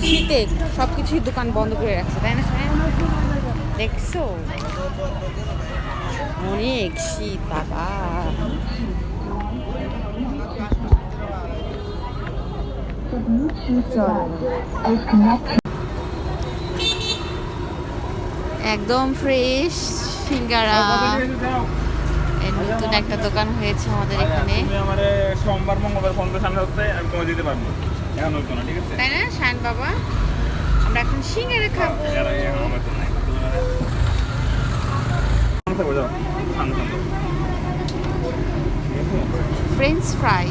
শীতে সব কিছুই দোকান বন্ধ করে রাখছে, তাই না? দেখছো অনেক শীত বাবা। একদম ফ্রেশ সিঙ্গারা। নতুন একটা দোকান হয়েছে আমাদের এখানে, সোমবার মঙ্গলবার ফোন সামনে হচ্ছে আমি তোমায় দিতে পারবো, এখন হতো না, ঠিক আছে তাই না শান বাবা? আমরা এখন সিঙ্গারা খাবো। French fry.